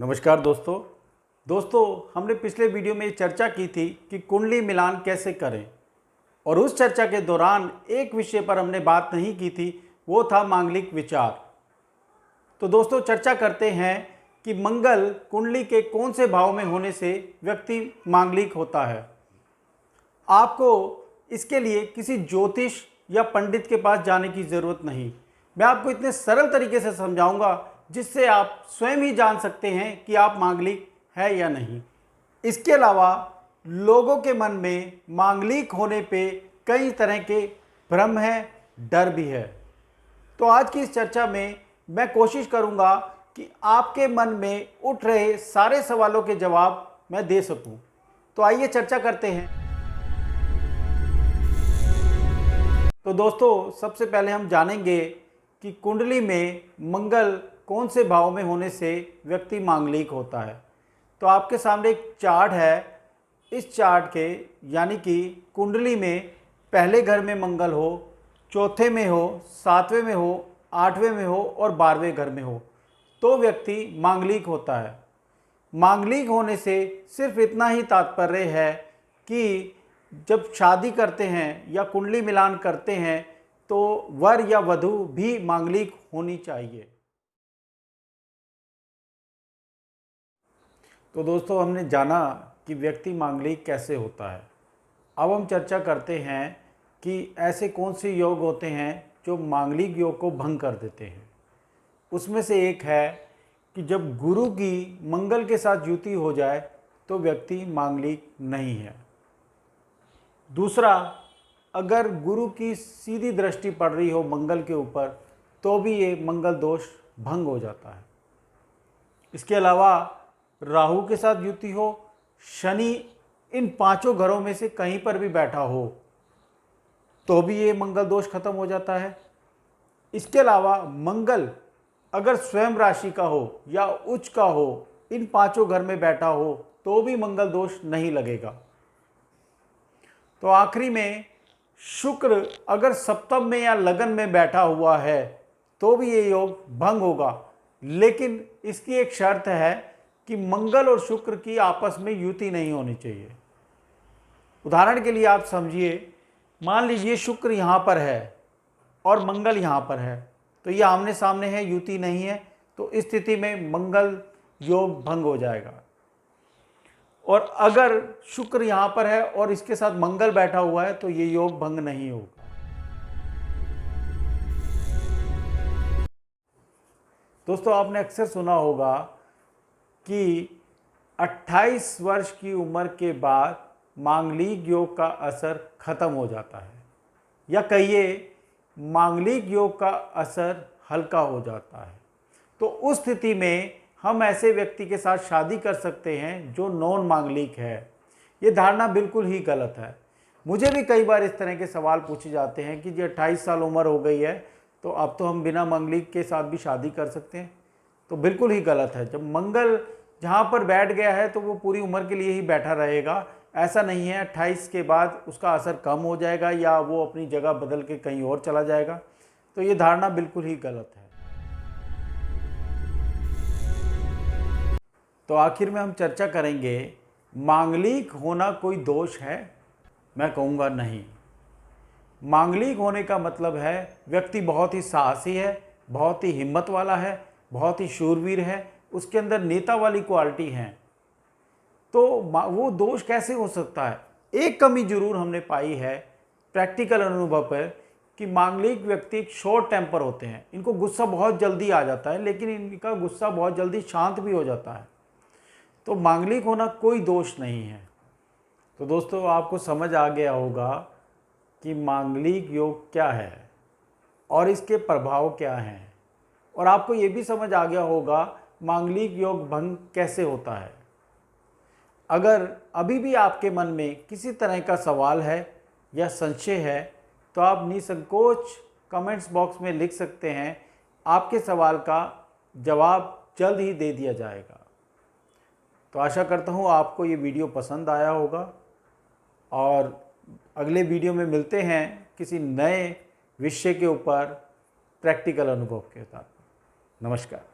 नमस्कार दोस्तों हमने पिछले वीडियो में चर्चा की थी कि कुंडली मिलान कैसे करें और उस चर्चा के दौरान एक विषय पर हमने बात नहीं की थी, वो था मांगलिक विचार। तो दोस्तों चर्चा करते हैं कि मंगल कुंडली के कौन से भाव में होने से व्यक्ति मांगलिक होता है। आपको इसके लिए किसी ज्योतिष या पंडित के पास जाने की ज़रूरत नहीं, मैं आपको इतने सरल तरीके से समझाऊंगा जिससे आप स्वयं ही जान सकते हैं कि आप मांगलिक है या नहीं। इसके अलावा लोगों के मन में मांगलिक होने पे कई तरह के भ्रम है, डर भी है। तो आज की इस चर्चा में मैं कोशिश करूंगा कि आपके मन में उठ रहे सारे सवालों के जवाब मैं दे सकूं। तो आइए चर्चा करते हैं। तो दोस्तों सबसे पहले हम जानेंगे कि कुंडली में मंगल कौन से भाव में होने से व्यक्ति मांगलिक होता है। तो आपके सामने एक चार्ट है। इस चार्ट के यानी कि कुंडली में पहले घर में मंगल हो, चौथे में हो, सातवें में हो, आठवें में हो और 12वें घर में हो तो व्यक्ति मांगलिक होता है। मांगलिक होने से सिर्फ इतना ही तात्पर्य है कि जब शादी करते हैं या कुंडली मिलान करते हैं तो वर या वधू भी मांगलिक होनी चाहिए। तो दोस्तों हमने जाना कि व्यक्ति मांगलिक कैसे होता है। अब हम चर्चा करते हैं कि ऐसे कौन से योग होते हैं जो मांगलिक योग को भंग कर देते हैं। उसमें से एक है कि जब गुरु की मंगल के साथ युति हो जाए तो व्यक्ति मांगलिक नहीं है। दूसरा, अगर गुरु की सीधी दृष्टि पड़ रही हो मंगल के ऊपर तो भी ये मंगल दोष भंग हो जाता है। इसके अलावा राहु के साथ युति हो, शनि इन पांचों घरों में से कहीं पर भी बैठा हो तो भी ये मंगल दोष खत्म हो जाता है। इसके अलावा मंगल अगर स्वयं राशि का हो या उच्च का हो, इन पांचों घर में बैठा हो तो भी मंगल दोष नहीं लगेगा। तो आखिरी में शुक्र अगर सप्तम में या लगन में बैठा हुआ है तो भी ये योग भंग होगा, लेकिन इसकी एक शर्त है कि मंगल और शुक्र की आपस में युति नहीं होनी चाहिए। उदाहरण के लिए आप समझिए, मान लीजिए शुक्र यहाँ पर है और मंगल यहाँ पर है तो ये आमने सामने है, युति नहीं है, तो इस स्थिति में मंगल योग भंग हो जाएगा। और अगर शुक्र यहाँ पर है और इसके साथ मंगल बैठा हुआ है तो ये योग भंग नहीं होगा। दोस्तों आपने अक्सर सुना होगा कि 28 वर्ष की उम्र के बाद मांगलिक योग का असर खत्म हो जाता है, या कहिए मांगलिक योग का असर हल्का हो जाता है। तो उस स्थिति में हम ऐसे व्यक्ति के साथ शादी कर सकते हैं जो नॉन मांगलिक है। ये धारणा बिल्कुल ही गलत है। मुझे भी कई बार इस तरह के सवाल पूछे जाते हैं कि जी 28 साल उम्र हो गई है तो अब तो हम बिना मांगलिक के साथ भी शादी कर सकते हैं। तो बिल्कुल ही गलत है। जब मंगल जहाँ पर बैठ गया है तो वो पूरी उम्र के लिए ही बैठा रहेगा। ऐसा नहीं है 28 के बाद उसका असर कम हो जाएगा या वो अपनी जगह बदल के कहीं और चला जाएगा। तो ये धारणा बिल्कुल ही गलत है। तो आखिर में हम चर्चा करेंगे, मांगलिक होना कोई दोष है? मैं कहूँगा नहीं। मांगलिक होने का मतलब है व्यक्ति बहुत ही साहसी है, बहुत ही हिम्मत वाला है, बहुत ही शूरवीर है, उसके अंदर नेता वाली क्वालिटी है। तो वो दोष कैसे हो सकता है? एक कमी जरूर हमने पाई है प्रैक्टिकल अनुभव पर कि मांगलिक व्यक्ति एक शॉर्ट टेम्पर होते हैं। इनको गुस्सा बहुत जल्दी आ जाता है, लेकिन इनका गुस्सा बहुत जल्दी शांत भी हो जाता है। तो मांगलिक होना कोई दोष नहीं है। तो दोस्तों आपको समझ आ गया होगा कि मांगलिक योग क्या है और इसके प्रभाव क्या हैं, और आपको ये भी समझ आ गया होगा मांगलिक योग भंग कैसे होता है। अगर अभी भी आपके मन में किसी तरह का सवाल है या संशय है तो आप निसंकोच कमेंट्स बॉक्स में लिख सकते हैं। आपके सवाल का जवाब जल्द ही दे दिया जाएगा। तो आशा करता हूँ आपको ये वीडियो पसंद आया होगा और अगले वीडियो में मिलते हैं किसी नए विषय के ऊपर प्रैक्टिकल अनुभव के साथ। नमस्कार।